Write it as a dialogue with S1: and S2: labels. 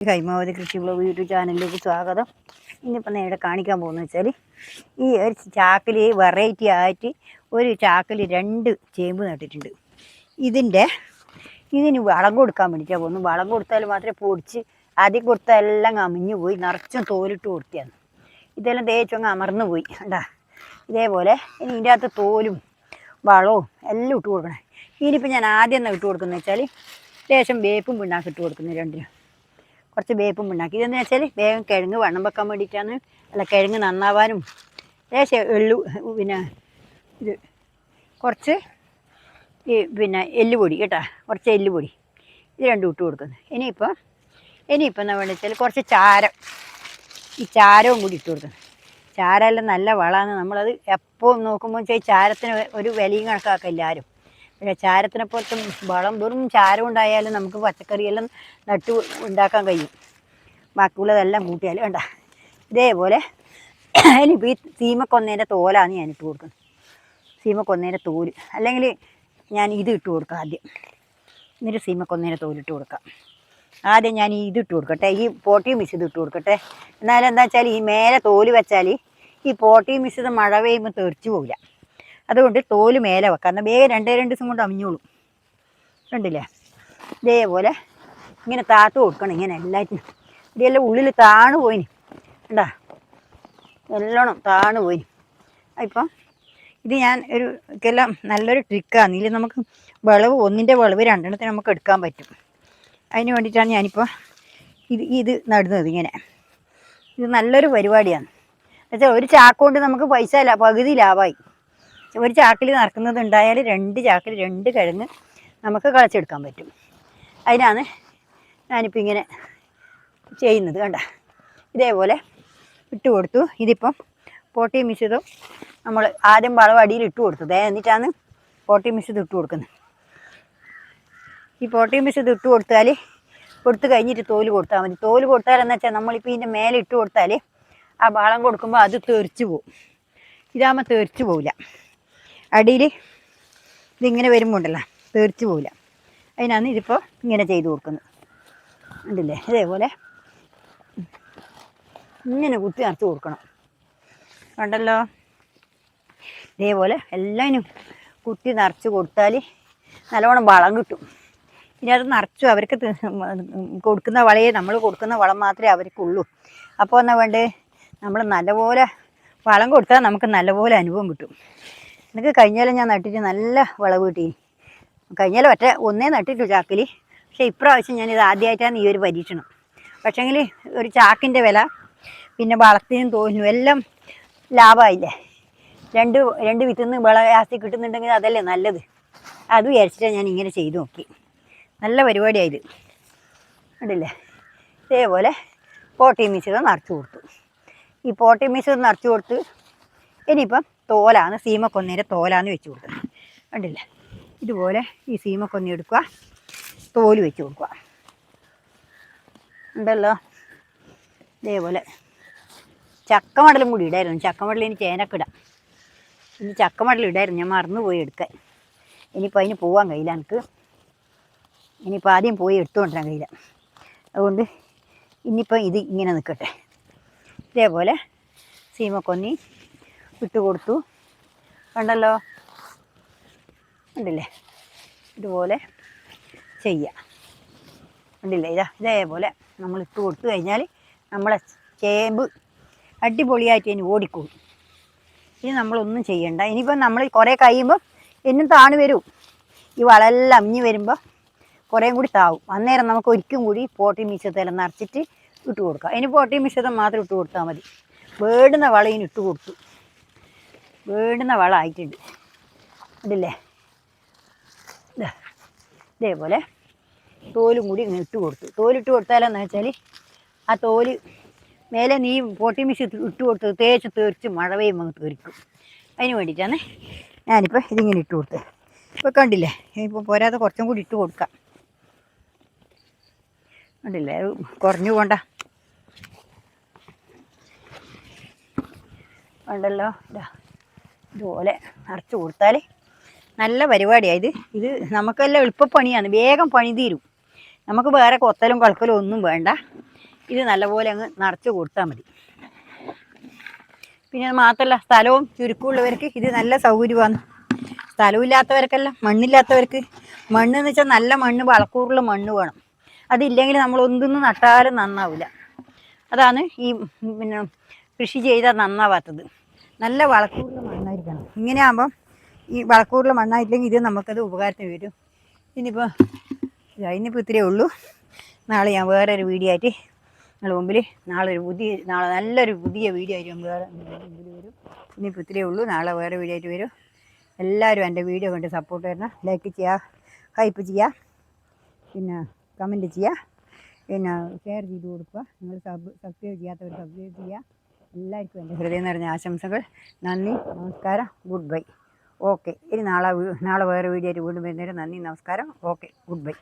S1: ഹൈമാവതി കൃഷി blog YouTube ചാനലിലേക്ക് സ്വാഗതം. ഇന്നിപ്പോൾ നേരെ കാണിക്കാൻ പോകുന്നത് വെച്ചാൽ ഈ ഒരു ചാക്കിൽ വെറൈറ്റി ആയിട്ട് ഒരു ചാക്കിൽ 2 ചേമ്പ് നട്ടിട്ടുണ്ട്. ഇതിന് വളം കൊടുക്കാൻ വേണ്ടിയിട്ടാണ് പോകുന്നത്. വളം കൊടുത്താൽ മാത്രമേ പൊടിച്ച് ആദ്യം കൊടുത്താൽ എല്ലാം അമിഞ്ഞു പോയി, നിറച്ചും തോലിട്ട് കൊടുത്തിയാണ്. ഇതെല്ലാം തേച്ചങ്ങ് അമർന്നു പോയി കണ്ടാ. ഇതേപോലെ ഇനി ഇതിൻ്റെ അകത്ത് തോലും വളവും എല്ലാം ഇട്ട് കൊടുക്കണം. ഇനിയിപ്പോൾ ഞാൻ ആദ്യം തന്നെ ഇട്ട് കൊടുക്കുന്നത് വെച്ചാൽ ലേശം വേപ്പും പിണ്ണാക്ക് ഇട്ട് കൊടുക്കുന്നത്. രണ്ടിനും കുറച്ച് വേപ്പും പിണ്ണാക്ക്. ഇതെന്ന് വെച്ചാൽ വേഗം കിഴങ്ങ് വണ്ണം വെക്കാൻ വേണ്ടിയിട്ടാണ്. അല്ല, കിഴങ്ങ് നന്നാവാനും. ലേശം പിന്നെ ഇത് കുറച്ച് എല്ലുപൊടി കേട്ടോ, കുറച്ച് എല്ലുപൊടി. ഇത് രണ്ടും ഇട്ട് കൊടുക്കുന്നത്. ഇനിയിപ്പോൾ എന്താ വേണ്ടത് വെച്ചാൽ കുറച്ച് ചാരം, ഈ ചാരവും കൂടി ഇട്ട് കൊടുക്കുന്നത്. ചാരമെല്ലാം നല്ല വളമാണ്. നമ്മളത് എപ്പോൾ നോക്കുമ്പോൾ വെച്ചാൽ ചാരത്തിന് ഒരു വിലയും കണക്കാക്കില്ല ആരും. പിന്നെ ചാരത്തിനെ പോലത്തെ വളം വെറും ചാരം ഉണ്ടായാലും നമുക്ക് പച്ചക്കറിയെല്ലാം നട്ട് ഉണ്ടാക്കാൻ കഴിയും. ബാക്കിയുള്ളതെല്ലാം കൂട്ടിയാലും വേണ്ട. ഇതേപോലെ ഇനിയിപ്പോൾ ഈ സീമക്കൊന്നേൻ്റെ തോലാണ് ഞാനിട്ട് കൊടുക്കുന്നത്. സീമക്കൊന്നേൻ്റെ തോല്, അല്ലെങ്കിൽ ഞാൻ ഇത് ഇട്ട് കൊടുക്കാം ആദ്യം. എന്നിട്ട് സീമക്കൊന്നേൻ്റെ തോലിട്ട് കൊടുക്കാം. ആദ്യം ഞാൻ ഇതിട്ട് കൊടുക്കട്ടെ, ഈ പോട്ടി മിശ്രിതം ഇട്ട് കൊടുക്കട്ടെ. എന്നാലും എന്താ വെച്ചാൽ ഈ മേലെ തോല് വെച്ചാൽ ഈ പോട്ടി മിശ്രിതം മഴ പെയ്യുമ്പോൾ തെറിച്ചു പോകില്ല. അതുകൊണ്ട് തോല് മേലെ വെക്കാം. എന്നാൽ വേഗം 2 ദിവസം കൊണ്ട് അമിഞ്ഞോളും. കണ്ടില്ലേ? ഇതേപോലെ ഇങ്ങനെ താത്ത് കൊടുക്കണം. ഇങ്ങനെ എല്ലാറ്റിനും ഇതെല്ലാം ഉള്ളിൽ താണു പോയിന് കണ്ടാ, നല്ലോണം താണു പോയിന്. ഇപ്പം ഇത് ഞാൻ എല്ലാം നല്ലൊരു ട്രിക്കാണ്. ഇതിൽ നമുക്ക് വിളവ്, ഒന്നിൻ്റെ വിളവ് 2 നമുക്ക് എടുക്കാൻ പറ്റും. അതിന് വേണ്ടിയിട്ടാണ് ഞാനിപ്പോൾ ഇത് നടുന്നത്. ഇങ്ങനെ ഇത് നല്ലൊരു പരിപാടിയാണ്. എന്നുവെച്ചാൽ ഒരു ചാക്ക് കൊണ്ട് നമുക്ക് പൈസ പകുതി ലാഭമായി. ഒരു ചാക്കിൽ നടക്കുന്നത് ഉണ്ടായാൽ 2 ചാക്കിൽ 2 കിഴങ്ങ് നമുക്ക് കളച്ചെടുക്കാൻ പറ്റും. അതിനാണ് ഞാനിപ്പോൾ ഇങ്ങനെ ചെയ്യുന്നത്. കണ്ട, ഇതേപോലെ ഇട്ട് കൊടുത്തു. ഇതിപ്പം പോട്ടി മിശ്രിതം നമ്മൾ ആദ്യം വളം അടിയിൽ ഇട്ട് കൊടുത്തത്, എന്നിട്ടാണ് പോട്ടി മിശ്രിതം ഇട്ട് കൊടുക്കുന്നത്. ഈ പോട്ടി മിശ്രിതം ഇട്ട് കൊടുത്ത് കഴിഞ്ഞിട്ട് തോല് കൊടുത്താൽ മതി. തോല് കൊടുത്താലെന്ന് വെച്ചാൽ നമ്മളിപ്പോൾ ഇതിൻ്റെ മേലെ ഇട്ട് കൊടുത്താൽ ആ വളം കൊടുക്കുമ്പോൾ അത് തെറിച്ച് പോവും. ഇതാകുമ്പോൾ തെറിച്ച് പോവില്ല. അടിയിൽ ഇതിങ്ങനെ വരുമ്പോൾ ഉണ്ടല്ലോ, തെറിച്ച് പോവില്ല. അതിനാണ് ഇതിപ്പോൾ ഇങ്ങനെ ചെയ്ത് കൊടുക്കുന്നത്. ഉണ്ടല്ലേ? ഇതേപോലെ ഇങ്ങനെ കുത്തി നിറച്ച് കൊടുക്കണം. കണ്ടല്ലോ? ഇതേപോലെ എല്ലാവരും കുത്തി നിറച്ച് കൊടുത്താൽ നല്ലോണം വളം കിട്ടും. ഇനി അത് നിറച്ചു അവർക്ക് കൊടുക്കുന്ന വളയെ, നമ്മൾ കൊടുക്കുന്ന വളം മാത്രമേ അവർക്കുള്ളൂ. അപ്പോൾ എന്നാ വേണ്ടേ, നമ്മൾ നല്ലപോലെ വളം കൊടുത്താൽ നമുക്ക് നല്ലപോലെ അനുഭവം കിട്ടും. എനിക്ക് കഴിഞ്ഞാലും ഞാൻ നട്ടിട്ട് നല്ല വിളവ് കിട്ടി. കഴിഞ്ഞാലും ഒന്നേ നട്ടിട്ടു ചാക്കിൽ. പക്ഷേ ഇപ്രാവശ്യം ഞാനിത് ആദ്യമായിട്ടാണ് ഈ ഒരു പരീക്ഷണം. പക്ഷേങ്കിൽ ഒരു ചാക്കിൻ്റെ വില, പിന്നെ വളത്തിനും തോലിനും എല്ലാം ലാഭമായില്ലേ. രണ്ട് വിത്തുനിന്ന് വിള ആസ്തി കിട്ടുന്നുണ്ടെങ്കിൽ അതല്ലേ നല്ലത്. അത് വിചാരിച്ചിട്ടാണ് ഞാൻ ഇങ്ങനെ ചെയ്തു നോക്കി. നല്ല പരിപാടിയായത് കണ്ടില്ലേ? ഇതേപോലെ പോട്ടി മിശ്രിതം നിറച്ച് കൊടുത്തു. ഈ പോട്ടി മിശ്രിതം നിറച്ച് കൊടുത്ത് ഇനിയിപ്പം തോലാണ്, സീമക്കൊന്നേൻ്റെ തോലാന്ന് വെച്ച് കൊടുക്കുന്നത്. കണ്ടില്ലേ? ഇതുപോലെ ഈ സീമക്കൊന്ന എടുക്കുക, തോല് വെച്ച് കൊടുക്കുക. ഉണ്ടല്ലോ? ഇതേപോലെ ചക്കമടലും കൂടി ഇടായിരുന്നു. ചക്കമടൽ ഇനി ചേനക്ക് ഇടാം. ഇനി ചക്കമടൽ ഇടായിരുന്നു, ഞാൻ മറന്നുപോയി എടുക്കാൻ. ഇനിയിപ്പോൾ അതിന് പോകാൻ കഴിയില്ല എനിക്ക്. ഇനിയിപ്പോൾ ആദ്യം പോയി എടുത്തുകൊണ്ടിരാൻ കഴിയില്ല. അതുകൊണ്ട് ഇനിയിപ്പം ഇത് ഇങ്ങനെ നിൽക്കട്ടെ. ഇതേപോലെ സീമക്കൊന്നി ഇട്ട് കൊടുത്തു. കണ്ടല്ലോ? ഉണ്ടല്ലേ? ഇതുപോലെ ചെയ്യുക. ഉണ്ടല്ലേ? ഇതേപോലെ നമ്മൾ ഇട്ട് കൊടുത്തു കഴിഞ്ഞാൽ നമ്മളെ ചേമ്പ് അടിപൊളിയായിട്ട് ഇനി ഓടിക്കോളും. ഇനി നമ്മളൊന്നും ചെയ്യണ്ട. ഇനിയിപ്പം നമ്മൾ കുറേ കഴിയുമ്പോൾ എന്നും താണു വരും. ഈ വളമെല്ലാം അമിഞ്ഞ് വരുമ്പോൾ കുറേയും കൂടി താവും. അന്നേരം നമുക്ക് ഒരിക്കലും കൂടി പോട്ടി മിശ്രിതം നിറച്ചിട്ട് ഇട്ട് കൊടുക്കാം. ഇനി പോട്ടി മിശ്രിതം മാത്രം ഇട്ട് കൊടുത്താൽ മതി. വേണ്ടുന്ന വളം ഇനി ഇട്ട് കൊടുത്തു. വേണ്ടുന്ന വളം ആയിട്ടുണ്ട്. ഇതല്ലേ? ഇതേപോലെ തോലും കൂടി ഇങ്ങനെ ഇട്ട് കൊടുത്തു. തോലിട്ട് കൊടുത്താലെന്ന് വെച്ചാൽ ആ തോല് മേലെ നീ പോട്ടി മിശ്രിതം ഇട്ട് കൊടുത്തത് തേച്ച് തെറിച്ച് മഴ പെയ്യുമ്പോൾ തെറിക്കും. അതിന് വേണ്ടിയിട്ടാണ് ഞാനിപ്പോൾ ഇതിങ്ങനെ ഇട്ട് കൊടുത്തത്. ഇപ്പോൾ കണ്ടില്ലേ? ഇപ്പോൾ പോരാതെ കുറച്ചും കൂടി ഇട്ട് കൊടുക്കാം. കണ്ടില്ലേ? കുറഞ്ഞു പോണ്ട. കണ്ടല്ലോ? ഇതുപോലെ നിറച്ച് കൊടുത്താൽ നല്ല പരിപാടിയാണ്. ഇത് നമുക്കെല്ലാം എളുപ്പപ്പണിയാണ്. വേഗം പണി തീരും. നമുക്ക് വേറെ കൊത്തലും കളക്കലും ഒന്നും വേണ്ട. ഇത് നല്ലപോലെ അങ്ങ് നിറച്ച് കൊടുത്താൽ മതി. പിന്നെ അത് മാത്രമല്ല സ്ഥലവും ചുരുക്കമുള്ളവർക്ക് ഇത് നല്ല സൗകര്യമാണ്. സ്ഥലമില്ലാത്തവർക്കെല്ലാം മണ്ണില്ലാത്തവർക്ക് മണ്ണെന്ന് വെച്ചാൽ നല്ല മണ്ണ്, വളക്കൂറുള്ള മണ്ണ് വേണം. അതില്ലെങ്കിൽ നമ്മൾ ഒന്നും നട്ടാലും നന്നാവില്ല. അതാണ് ഈ പിന്നെ കൃഷി ചെയ്താൽ നന്നാവാത്തത്. നല്ല വളക്കൂറുള്ള മണ്ണായിരിക്കണം. ഇങ്ങനെ ആകുമ്പം ഈ വളക്കൂറുള്ള മണ്ണായില്ലെങ്കിൽ ഇത് നമുക്കത് ഉപകാരത്തിന് വരും. ഇനിയിപ്പോൾ ഇത്രയേ ഉള്ളൂ. നാളെ ഞാൻ വേറൊരു വീഡിയോ ആയിട്ട് നിങ്ങളുടെ മുമ്പിൽ നാളെ നല്ലൊരു പുതിയ വീഡിയോ ആയിട്ട് വേറെ മുമ്പിൽ വരും. ഇനിയിപ്പോൾ ഇത്രയേ ഉള്ളൂ. നാളെ വേറെ വീഡിയോ ആയിട്ട് വരും. എല്ലാവരും എൻ്റെ വീഡിയോ കണ്ട് സപ്പോർട്ട് തരണം. ലൈക്ക് ചെയ്യുക, ഹൈപ്പ് ചെയ്യുക, പിന്നെ കമൻറ്റ് ചെയ്യുക, പിന്നെ ഷെയർ ചെയ്ത് കൊടുക്കുക. നിങ്ങൾ സബ്സ്ക്രൈബ് ചെയ്യാത്തവർ സബ്സ്ക്രൈബ് ചെയ്യുക. എല്ലാവർക്കും എൻ്റെ ഹൃദയം നിറഞ്ഞ ആശംസകൾ. നന്ദി, നമസ്കാരം, ഗുഡ് ബൈ. ഓക്കെ. ഇനി നാളെ വേറെ വീഡിയോ ആയിട്ട് വീണ്ടും വരുന്നേരം നന്ദി, നമസ്കാരം, ഓക്കെ, ഗുഡ് ബൈ.